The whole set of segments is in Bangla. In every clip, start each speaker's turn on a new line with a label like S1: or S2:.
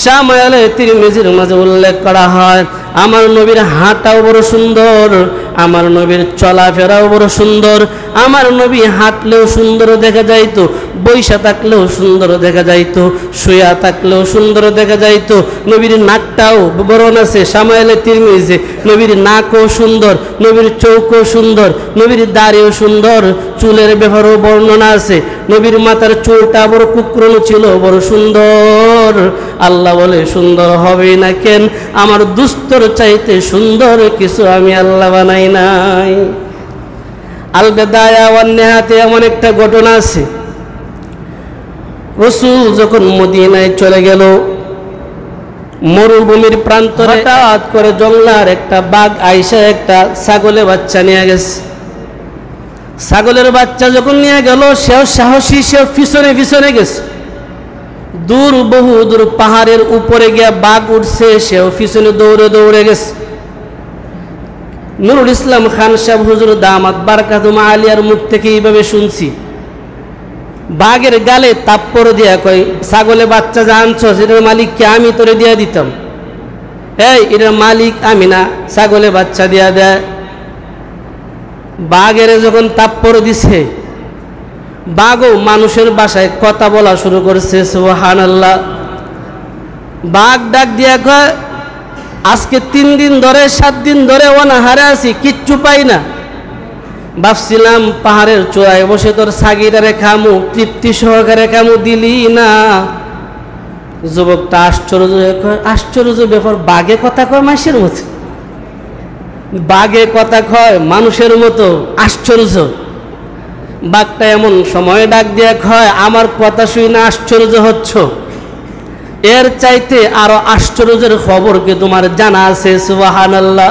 S1: শামাইলে তিরমিজির মাঝে উল্লেখ করা হয় আমার নবীর হাঁটাও বড় সুন্দর, আমার নবীর চলাফেরাও বড় সুন্দর, আমার নবী হাঁটলেও সুন্দর দেখা যাইতো, বইসা থাকলেও সুন্দর দেখা যাইতো, শুয়া থাকলেও সুন্দর দেখা যাইতো। নবীর নাকটাও বরণ আছে শামাইলে তিরমিজি, নবীর নাকও সুন্দর, নবীর চোখও সুন্দর, নবীর দাড়িও সুন্দর, চুলের ব্যাপারেও বর্ণনা আছে, নবীর মাথার চুলটা বড় কুকরুনো ছিল, বড় সুন্দর। আল্লাহ বলে সুন্দর হবে না কেন? আমার দুস্তর চাইতে সুন্দর কিছু আমি আল্লাহ বানাই নাই। আল বিদায়া ওয়ান নিহায়াতে এমন একটা ঘটনা আছে, রাসূল যখন মদিনায় চলে গেল, মরুভূমির প্রান্ত, হঠাৎ করে জঙ্গলার একটা বাঘ আইসা একটা ছাগলের বাচ্চা নিয়ে গেছে। ছাগলের বাচ্চা যখন নিয়ে গেল, সেও সাহসী, সেও পিছনে পিছনে গেছে। দূর বহু দূর পাহাড়ের উপরে গিয়ে বাঘ উঠছে, সেও পিছনে দৌড়ে দৌড়ে গেছে। নুরুল ইসলাম খান সাহেব হুজুর দামাত বারাকাতুহু আলিয়ার মুখ থেকে এইভাবে শুনছি, বাঘের গালে তাপ্পর দিয়া কয়, ছাগলে বাচ্চা যা আনছো সেটার মালিক কে? আমি তোরে দিয়া দিতাম। এই এটার মালিক আমি না, ছাগলে বাচ্চা দিয়া দেয়। বাঘের যখন তাপ্পর দিছে, বাঘও মানুষের ভাষায় কথা বলা শুরু করছে। সুবহানাল্লাহ। বাঘ ডাক দিয়া কয়, আজকে 3 দিন ধরে 7 দিন ধরে অনাহারে আছি, কিচ্ছু পাই না, ভাবছিলাম পাহাড়ের চূড়ায় বসে তোর ছাগিটারে খামু, তৃপ্তি সহকারে খামু, দিলি না। যুবকটা আশ্চর্য ব্যাপার, বাঘে কথা কয় মানুষের মতো, বাঘে কথা কয় মানুষের মতো, আশ্চর্য। বাঘটা এমন সময় ডাক দিয়ে কয়, আমার কথা শুই না আশ্চর্য হচ্ছ? এর চাইতে আরো আশ্চর্যের খবর কি তোমার জানা আছে? সুবহানাল্লাহ।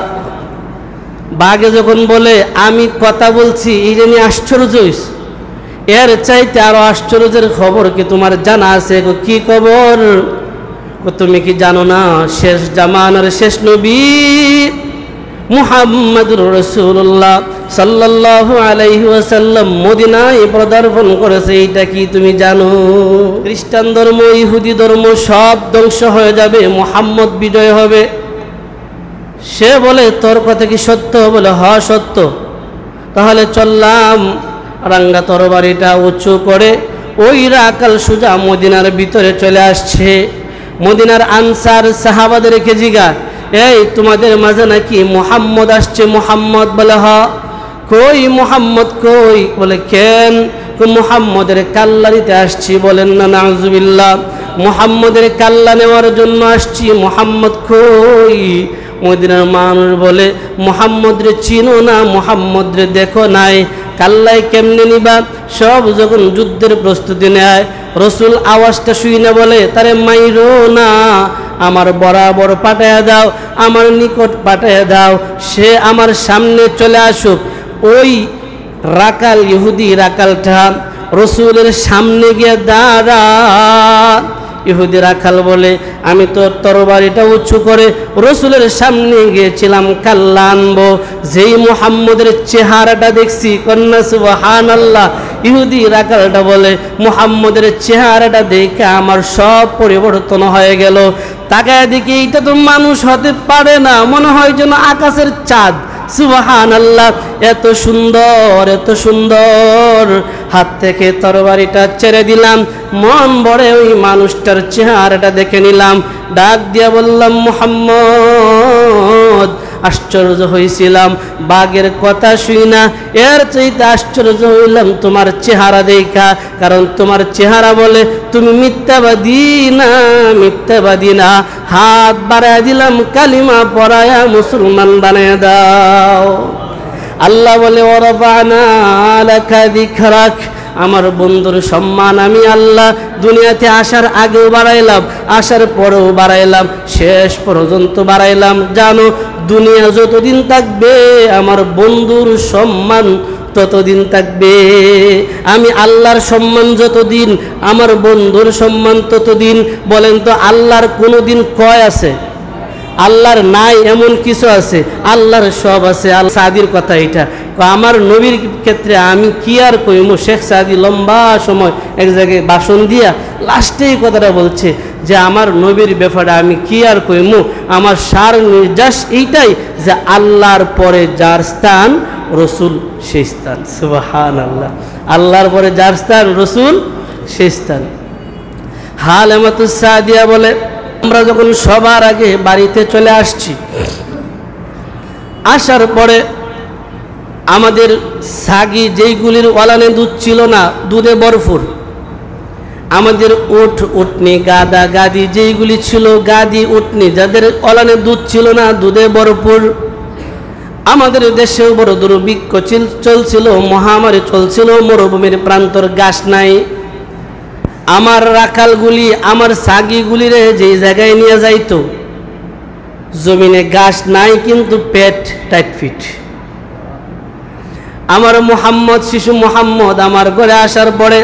S1: বাঘে যখন বলে আমি কথা বলছি, এই জন্য আশ্চর্য হইস, এর চাইতে আরো আশ্চর্যের খবর কি তোমার জানা আছে? কি খবর? তুমি কি জানো না শেষ জামানার শেষ নবী মুহাম্মদুর রাসূলুল্লাহ সাল্লাল্লাহু আলাইহি ওয়াসাল্লাম মদিনায় পদার্পণ করেছে? এইটা কি তুমি জানো? খ্রিস্টান ধর্ম, ইহুদি ধর্ম সব ধ্বংস হয়ে যাবে, মুহাম্মদ বিজয় হবে। সে বলে তোর কথা কি সত্য? বলে হ সত্য। তাহলে চললাম। রাঙ্গা তরবারিটা উঁচু করে ওই রাকাল সুজা মদিনার ভিতরে চলে আসছে। মদিনার আনসার সাহাবাদেরকে জিগা, এই তোমাদের মাঝে নাকি মুহাম্মদ আসছে? মুহাম্মদ? বলে হ। কই মুহাম্মদ কই? বলে কেন? মুহাম্মদের কাল্লা নিতে আসছি। বলেন না নাউজুবিল্লাহ, মুহাম্মদের কাল্লা নেওয়ার জন্য আসছি। মুহাম্মদ কই? মদিনার মানুষ বলে, মুহাম্মদ রে চিনো না, মুহাম্মদ রে দেখো নাই, কাল্লাই কেমনে নিবা? সব যখন যুদ্ধের প্রস্তুতি নেয়, রসুল আওয়াজটা শুই না বলে, তারে মাইরো না, আমার বরাবর পাঠাইয়া দাও, আমার নিকট পাঠাইয়া দাও, সে আমার সামনে চলে আসুক। ওই রাকাল, ইহুদি রাকালটা রসুলের সামনে গিয়ে দাঁড়া। ইহুদি রাখাল বলে, আমি তো তরবারিটা উঁচু করে রসুলের সামনে গিয়েছিলাম কাল্লা আনবো, যেই মুহাম্মদের চেহারাটা দেখছি, কন্যা সুবহানাল্লাহ। ইহুদি রাখালটা বলে, মুহাম্মদের চেহারাটা দেখে আমার সব পরিবর্তন হয়ে গেল। তাকায় দেখি এইটা তো মানুষ হতে পারে না, মনে হয় যেন আকাশের চাঁদ। সুবহানাল্লাহ, এত সুন্দর, এত সুন্দর। হাত থেকে তরবারিটা ছেড়ে দিলাম, মন ভরে ওই মানুষটার চেহারাটা দেখে নিলাম। ডাক দিয়া বললাম, মুহাম্মদ। আশ্চর্য হয়েছিলাম বাঘের কথা শুই না, এর চাইতে আশ্চর্য হইলাম তোমার চেহারা দেখা। কারণ তোমার চেহারা বলে তুমি মিথ্যাবাদী না, মিথ্যাবাদী না। হাত বাড়ায় দিলাম, কালিমা পড়ায়া মুসলমান বানিয়ে দাও। আল্লাহ বলে, ওয়ারাফা'না লাকা যিকরাক, আমার বন্ধুর সম্মান আমি আল্লাহ দুনিয়াতে আসার আগেও বাড়াইলাম, আসার পরেও বাড়াইলাম, শেষ পর্যন্ত বাড়াইলাম। জানো, দুনিয়া যতদিন থাকবে আমার বন্ধুর সম্মান ততদিন থাকবে। আমি আল্লাহর সম্মান যতদিন, আমার বন্ধুর সম্মান ততদিন। বলেন তো, আল্লাহর কোনো দিন কয় আছে? আল্লাহর নাই এমন কিছু আছে? আল্লাহর সব আছে। সাদির কথা এটা, আমার নবীর ক্ষেত্রে আমি কি আর কইমু। শেখ সাদি লম্বা সময় এক জায়গায় ভাষণ দিয়া লাস্টে এই কথাটা বলছে যে আমার নবীর ব্যাপারে আমি কি আর কইমু, আমার সার নির্যাস এইটাই যে আল্লাহর পরে যার স্থান রসুল সেই স্থান। সুবহানাল্লাহ, আল্লাহর পরে যার স্থান রসুল সেই স্থান। হালেমাতুস সাদিয়া বলে, আমরা যখন সবার আগে বাড়িতে চলে আসছি, আসার পরে আমাদের সাগি যেইগুলির ওলানে দুধ ছিল না, দুধে ভরপুর, আমাদের উট উটনি গাদা গাদি যেইগুলি ছিল, গাদি উটনি যাদের ওলানে দুধ ছিল না, দুধে ভরপুর। আমাদের দেশেও বড় দুর্ভিক্ষ চলছিল, মহামারী চলছিল, মরুভূমির প্রান্তর ঘাস নাই। আমার রাখালগুলি আমার সাগিগুলিরে যেই জায়গায় নিয়ে যাইতো, জমিনে ঘাস নাই কিন্তু পেট টাইট ফিট। আমার মোহাম্মদ, শিশু মোহাম্মদ আমার ঘরে আসার পরে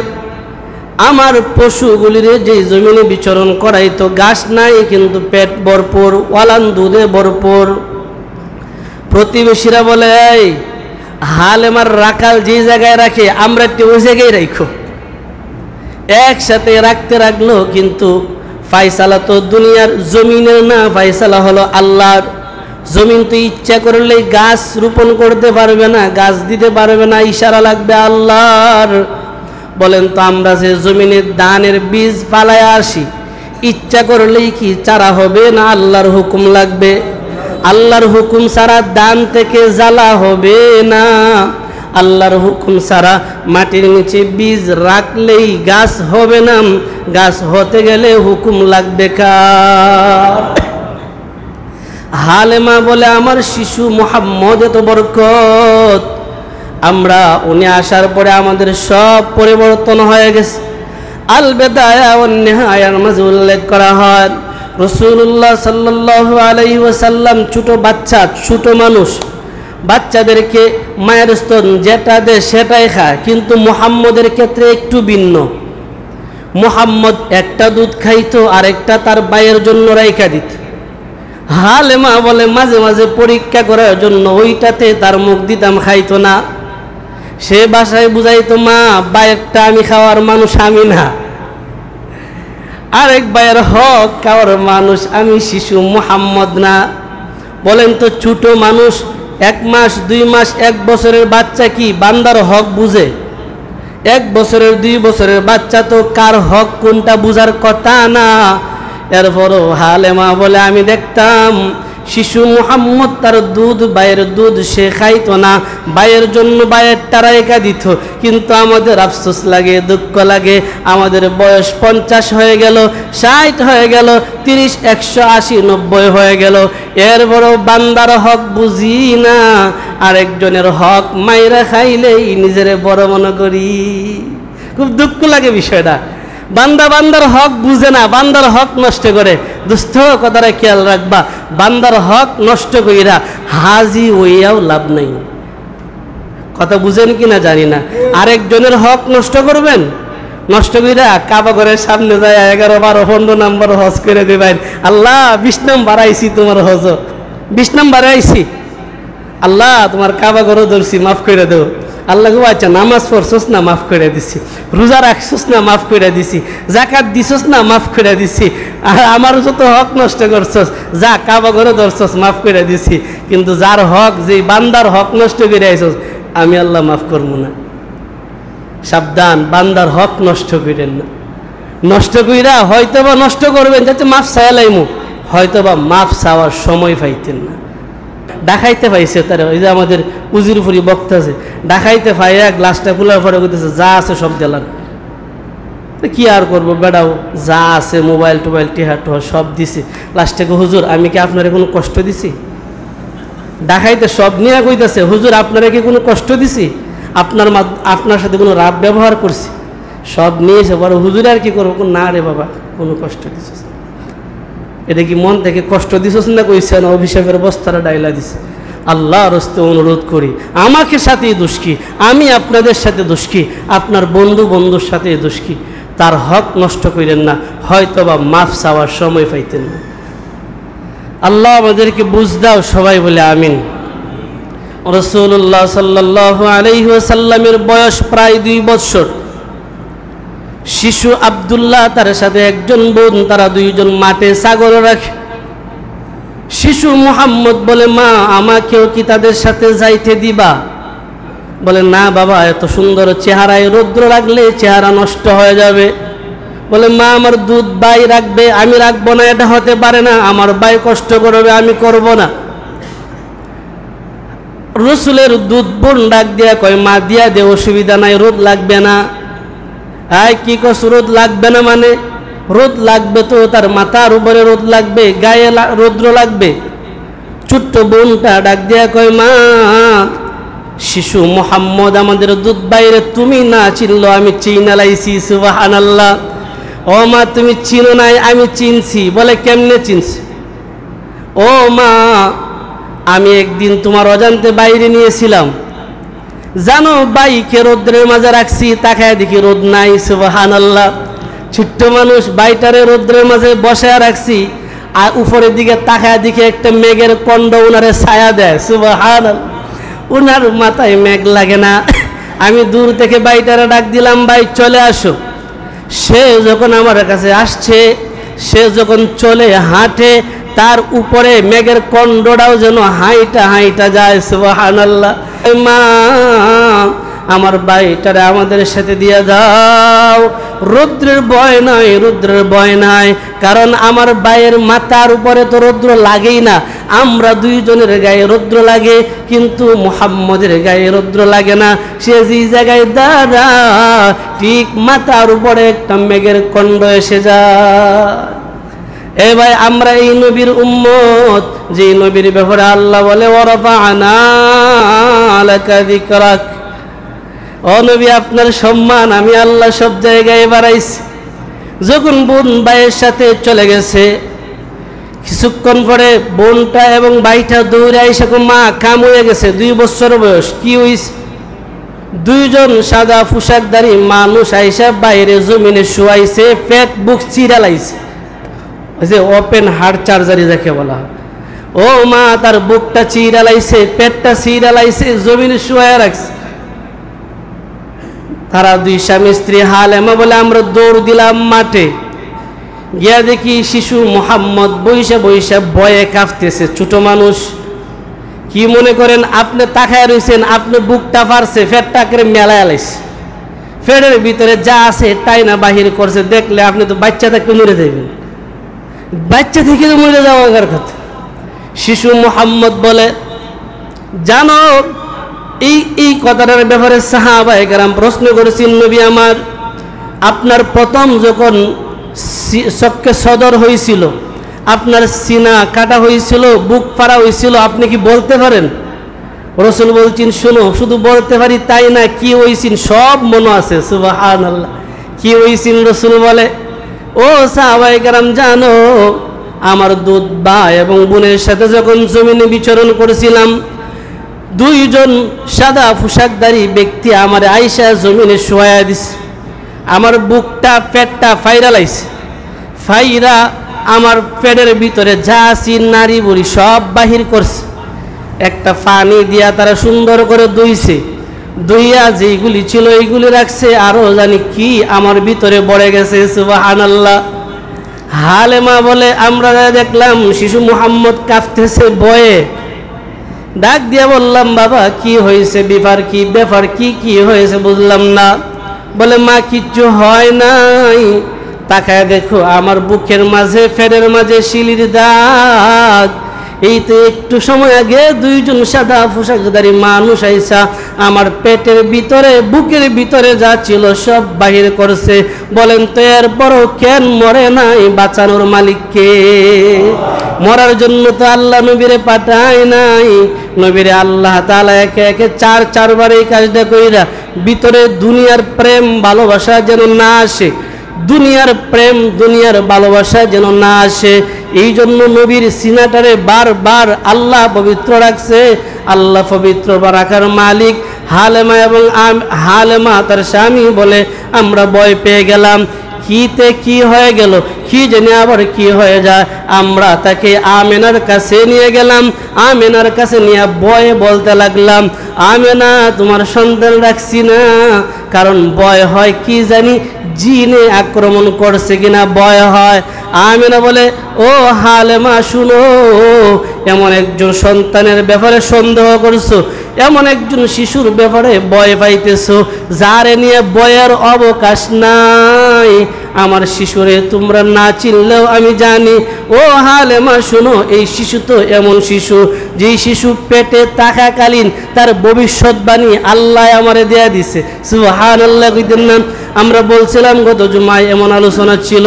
S1: আমার পশুগুলিরে যেই জমিনে বিচরণ করাইতো, ঘাস নাই কিন্তু পেট ভরপুর, ওয়ালান দুধে ভরপুর। প্রতিবেশীরা বলে, এই হালেমার রাখাল যে জায়গায় রাখে আমরা একটু ওই জায়গায় রাখো। একসাথে রাখতে রাখলো, কিন্তু ফায়সালা তো দুনিয়ার জমিনের না, ফায়সালা হলো আল্লাহর। জমিন তো ইচ্ছা করলেই গাছ রোপণ করতে পারবে না, গাছ দিতে পারবে না, ইশারা লাগবে আল্লাহর। বলেন তো আমরা যে জমিনের ধানের বীজ ফালায় আসি, ইচ্ছা করলেই কি চারা হবে না আল্লাহর হুকুম লাগবে? আল্লাহর হুকুম ছাড়া ধান থেকে জ্বালা হবে না। আল্লাহর হুকুম ছাড়া মাটির নিচে বীজ রাখলেই গাছ হবে না, গাছ হতে গেলে হুকুম লাগবে কার? হালেমা বলে, আমার শিশু মোহাম্মদ এত বরকত, আমরা উনি আসার পরে আমাদের সব পরিবর্তন হয়ে গেছে। আল বেদায়া ওয়ান নিহায়ার মাঝে উল্লেখ করা হয়, রাসূলুল্লাহ সাল্লাল্লাহু আলাইহি ওয়াসাল্লাম ছোট বাচ্চা, ছোট মানুষ, বাচ্চাদেরকে মায়ের স্তন যেটা দেয় সেটাই খায়, কিন্তু মুহাম্মদের ক্ষেত্রে একটু ভিন্ন। মুহাম্মদ একটা দুধ খাইতো, আরেকটা তার ভাইয়ের জন্য রাইখা দিত। হালেমা বলে, মাঝে মাঝে পরীক্ষা করার জন্য ওইটাতে তার মুখ দিতাম, খাইতো না। সে বাসায় বুঝাইতো, মা ভাইয়েরটা আমি খাওয়ার মানুষ আমি না, আরেক ভাইয়ের হক খাওয়ার মানুষ আমি, শিশু মুহাম্মদ না। বলেন তো ছোট মানুষ 1 মাস 2 মাস 1 বছরের বাচ্চা কি বান্দার হক বুঝে? 1 বছরের 2 বছরের বাচ্চা তো কার হক কোনটা বুঝার কথা না। এরপরও হালেমা বলে, আমি দেখতাম শিশু মুহাম্মদ তার দুধ, ভাইয়ের দুধ সে খাইতো না, ভাইয়ের জন্য ভাইয়ের টারাইকা দিত। কিন্তু আমাদের আফসোস লাগে, দুঃখ লাগে, আমাদের বয়স 50 হয়ে গেল, 60 হয়ে গেল, 30, 180, 90 হয়ে গেল, এরপরও বান্দার হক বুঝি না, আরেকজনের হক মাইরা খাইলেই নিজের বড় মনে করি। খুব দুঃখ লাগে বিষয়টা। বান্দার হক বুঝে না, বান্দার হক নষ্ট করে। দুস্থ কথাটা খেয়াল রাখবা, বান্দার হক নষ্ট কইরা হাজি হইয়াও লাভ নাই। কথা বুঝেন কি না জানি না। আরেকজনের হক নষ্ট করবেন, নষ্ট কইরা কাবা ঘরের সামনে যায় 11, 12, 15 নম্বর হজ করে দেবেন। আল্লাহ 20 নম্বর আইছি, তোমার হজ 20 নম্বর আইছি, আল্লাহ তোমার কাবা ঘরও ধরছি, মাফ করে দেও। আল্লাহ গো, আচ্ছা নামাজ পড়ছস না, মাফ করে দিছি। রোজা রাখছস না, মাফ করে দিছি। জাকাত দিছস না, মাফ করে দিছি। আর আমার যত হক নষ্ট করছস, যা কাবা ঘরে ধরছস, মাফ করে দিছি। কিন্তু যার হক, যে বান্দার হক নষ্ট করে আইছস, আমি আল্লাহ মাফ করবো না। সাবধান, বান্দার হক নষ্ট করেন না। নষ্ট কইরা হয়তোবা নষ্ট করবেন যাতে মাফ চাইলাইমু, হয়তোবা মাফ চাওয়ার সময় পাইতেন না। ডাকাইতে পাইছে তারা, ওই যে আমাদের উজিরপুরি বক্তা আছে, ডাকাইতে পাইয়া গ্লাসটা খোলার পরে বলতেছে, যা আছে সব দিলাম। কি আর করবো, বেড়াও যা আছে মোবাইল টোবাইল টিহা টোহা সব দিছি। লাস্টে হুজুর আমি কি আপনার কোনো কষ্ট দিছি? ডাকাইতে সব নিয়ে কইতেছে, হুজুর আপনারা কি কোনো কষ্ট দিছি? আপনার সাথে কোনো রাব ব্যবহার করছি? সব নিয়েছে। বড় হুজুর আর কি করবো? না রে বাবা, কোনো কষ্ট দিছিস? এটা কি মন থেকে কষ্ট দিছস না কইছে না অভিশাপের বস্তারা ডাইলা দিছে? আল্লাহর হস্তে অনুরোধ করি, আমাকে সাথেই দোষ কি? আমি আপনাদের সাথে দোষ কি? আপনার বন্ধুর সাথে দোষ কি? তার হক নষ্ট করেন না, হয়তোবা মাফ চাওয়ার সময় পাইতেন না। আল্লাহ আমাদেরকে বুঝ দাও, সবাই বলে আমিন। রাসূলুল্লাহ সাল্লাল্লাহু আলাইহি ওয়াসাল্লামের বয়স প্রায় 2 বছর। শিশু আব্দুল্লাহ তার সাথে একজন বোন, তারা দুইজন মাঠে ছাগল রাখে। শিশু মুহাম্মদ বলে, মা আমাকেও কি তাদের সাথে যাইতে দিবা? বলে, না বাবা, এত সুন্দর চেহারায় রৌদ্র লাগলে চেহারা নষ্ট হয়ে যাবে। বলে, মা আমার দুধ ভাই রাখবে, আমি রাখবো না, এটা হতে পারে না, আমার ভাই কষ্ট করবে, আমি করব না। রসুলের দুধ বোন ডাক দিয়া কয়, মা দিয়া দে, অসুবিধা নাই, রোদ লাগবে না। আয় কি কস, রোদ লাগবে না মানে? রোদ লাগবে তো, তার মাথার উপরে রোদ লাগবে, গায়ে রৌদ্র লাগবে। ছোট্ট বোনটা ডাক দিয়া কয়, মা শিশু মুহাম্মদ আমাদের দুধ বাইরে, তুমি না চিনলো আমি চিনা লাইছি। সুবহানাল্লাহ। ও মা তুমি চিনো নাই, আমি চিনছি। বলে, কেমনে চিনছি? ও মা আমি একদিন তোমার অজান্তে বাইরে নিয়েছিলাম, জানো বাইকে রৌদ্রের মাঝে রাখছি, তাকায় দেখি রোদ নাই। সুবহানাল্লাহ। ছোট্ট মানুষ, বাইটারে রৌদ্রের মাঝে বসায় রাখছি, আর উপরের দিকে তাকায় দেখি একটা মেঘের কণ্ড উনারে ছায়া দেয়। সুবহানাল্লাহ। উনার মাথায় মেঘ লাগে না। আমি দূর থেকে বাইটারে ডাক দিলাম, ভাই চলে আসো। সে যখন আমার কাছে আসছে, সে যখন চলে হাঁটে, তার উপরে মেঘের কণ্ঠটাও যেন হাইটা হাইটা যায়। সুবহানাল্লাহ। মা আমার ভাইটারে আমাদের সাথে দিয়ে যাও, রৌদ্রের ভয় নাই, রৌদ্রের ভয় নাই, কারণ আমার ভাইয়ের মাথার উপরে তো রৌদ্র লাগেই না। আমরা দুইজনের গায়ে রৌদ্র লাগে, কিন্তু মুহাম্মদের গায়ে রৌদ্র লাগে না। সে যে জায়গায় দাঁড়া, ঠিক মাথার উপরে একটা মেঘের কণ্ঠ এসে যায়। এ ভাই, আমরা এই নবীর উম্মত, যে নবীর ব্যাপারে আল্লাহ বলে, ওয়ারাফা'না লাকা যিকরাক। ও নবী, আপনার সম্মান আমি আল্লাহ সব জায়গায় বাড়াইছি। যখন বোন ভাইয়ের সাথে চলে গেছে, কিছুক্ষণ পরে বোনটা এবং ভাইটা দৌড়ে আইসা, মা কাম হয়ে গেছে, 2 বছর বয়স। কি হইছে? দুইজন সাদা পোশাকধারী মানুষ আইসা বাইরে জমিনে শুয়াইছে, পেট বুক চিরা লাইছে, যে ওপেন হার্ট সার্জারি যাকে বলা। ও মা তার বুকটা চিরা লাইছে, পেটটা চিরা লাইছে, জমিনে শুয়ায় রাখছে। তারা দুই স্বামী স্ত্রী হালেমা বলে, আমরা দৌড় দিলাম মাঠে, গিয়া দেখি শিশু মুহাম্মদ বইসা বইসা ভয়ে কাঁপতেছে। ছোট মানুষ, কি মনে করেন আপনি তাকায় রয়েছেন, আপনি বুকটা পারছে, ফেটটা করে মেলায় লাইছে, ফেটের ভিতরে যা আছে তাই না বাহির করছে। দেখলে আপনি তো বাচ্চা থাকতে মরে যাবেন, বাচ্চা থেকে তো মরে যাওয়ার কথা। শিশু মুহাম্মদ বলে, জানো এই কথাটার ব্যাপারে সাহাবায়ে কেরাম প্রশ্ন করেছেন, নবী আমার, আপনার প্রথম যখন চক্কে সদর হয়েছিল, আপনার সিনা কাটা হয়েছিল, বুক ফাড়া হয়েছিল, আপনি কি বলতে পারেন? রাসূল বলছেন, শোনো, শুধু বলতে পারি তাই না, কি হয়েছেন সব মনে আছে। সুবহানাল্লাহ। কি হয়েছেন? রাসূল বলে, ও সাহাবায়ে কেরাম জানো, আমার দুধ ভাই এবং বোনের সাথে যখন জমিনে বিচরণ করেছিলাম, দুইজন সাদা পোশাকধারী ব্যক্তি আমার আইসা জমিনে শোয়া দিছে, আমার বুকটা পেটটা ফাইরা লাইছে, ফাইরা আমার পেটের ভিতরে যা আছে নারী বুড়ি সব বাহির করছে। একটা পানি দিয়া তারা সুন্দর করে ধুইছে, ধুইয়া যেইগুলি ছিল এইগুলি রাখছে, আরো জানি কি আমার ভিতরে বড়ে গেছে। সুবহানাল্লাহ। হালেমা বলে, আমরা দেখলাম শিশু মুহাম্মদ কাঁপতেছে ভয়ে, ডাক দিয়া বললাম, বাবা কি হয়েছে, ব্যাপার কি হয়েছে বুঝলাম না। বলে, মা কিচ্ছু হয় নাই, তাকায় দেখো আমার বুকের মাঝে, ফেরের মাঝে শিলির দাগ। এই তো একটু সময় আগে দুইজন সাদা পোশাকধারী মানুষ আইসা আমার পেটের ভিতরে, বুকের ভিতরে যা ছিল সব বাহির করছে। বলেন তো এরপরও কেন মরে নাই? বাঁচানোর মালিককে। মরার জন্য তো আল্লাহ নবীরে পাঠায় নাই, নবীরে আল্লাহ তাআলা একে একে 4 বার এই কাজটা কইরা ভিতরে দুনিয়ার প্রেম ভালোবাসা যেন না আসে, দুনিয়ার প্রেম দুনিয়ার ভালোবাসা যেন না আসে, এই জন্য নবীর সিনাটারে বারবার আল্লাহ পবিত্র রাখছে। আল্লাহ পবিত্র রাখার মালিক। হালেমা এবং হালেমা তার স্বামী বলে, আমরা ভয় পেয়ে গেলাম, কিতে কি হয়ে গেল, কি জানি আবার কি হয়ে যায়। আমরা তাকে আমেনার কাছে নিয়ে গেলাম, আমেনার কাছে নিয়ে ভয়ে বলতে লাগলাম, আমেনা তোমার সন্তান রাখছি না, কারণ ভয় হয় কি জানি জিনে আক্রমণ করছে কিনা ভয় হয়। আমেনা বলে, ও হালেমা শুনো, এমন একজন সন্তানের ব্যাপারে সন্দেহ করছো, এমন একজন শিশুর ব্যাপারে ভয় পাইতেছো যারে নিয়ে ভয়ের অবকাশ নাই। আমার শিশুরে তোমরা না চিনলেও আমি জানি। ও হালেমা শুনো, এই শিশু তো এমন শিশু, যেই শিশু পেটে থাকাকালীন তার ভবিষ্যৎবাণী আল্লাহ আমারে দেয়া দিছে। সুবহানাল্লাহ কইতেন না? আমরা বলছিলাম গত জুমায় এমন আলোচনা ছিল,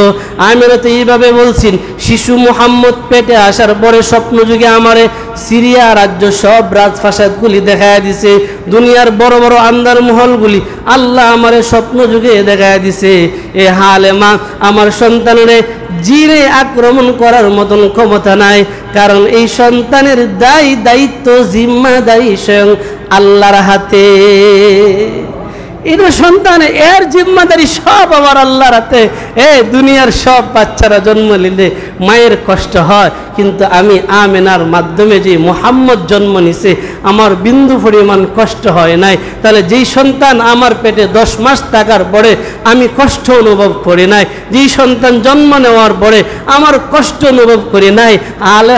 S1: আমিরা তো এইভাবে বলছেন, শিশু মুহাম্মদ পেটে আসার পরে স্বপ্ন যুগে আমারে সিরিয়া রাজ্য সব রাজপ্রাসাদগুলি দেখায় দিছে, দুনিয়ার বড় বড় আন্দার মহলগুলি আল্লাহ আমারে স্বপ্ন যুগে দেখায় দিছে। এ হালেমা, আমার সন্তানের জিনে আক্রমণ করার মতন ক্ষমতা নাই, কারণ এই সন্তানের দায়িত্ব জিম্মাদারি স্বয়ং আল্লাহর হাতে। এটা সন্তান, এর জিম্মাদারি সব আমার আল্লাহর হাতে। দুনিয়ার সব বাচ্চারা জন্ম নিলে মায়ের কষ্ট হয়, কিন্তু আমি আমেনার মাধ্যমে যে মুহাম্মদ জন্ম নিছে আমার বিন্দু পরিমাণ কষ্ট হয় নাই। তাহলে যেই সন্তান আমার পেটে 10 মাস থাকার পরে আমি কষ্ট অনুভব করি নাই, যেই সন্তান জন্ম নেওয়ার পরে আমার কষ্ট অনুভব করি নাই।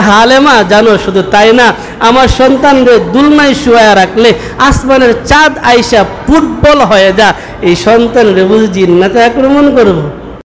S1: হালেমা জানো, শুধু তাই না, আমার সন্তানরে দুলনায় শুয়ে রাখলে আসমানের চাঁদ আইসা ফুটবল হয়ে যা, এই সন্তানরে বুঝি জিন্নাতে আক্রমণ করবো?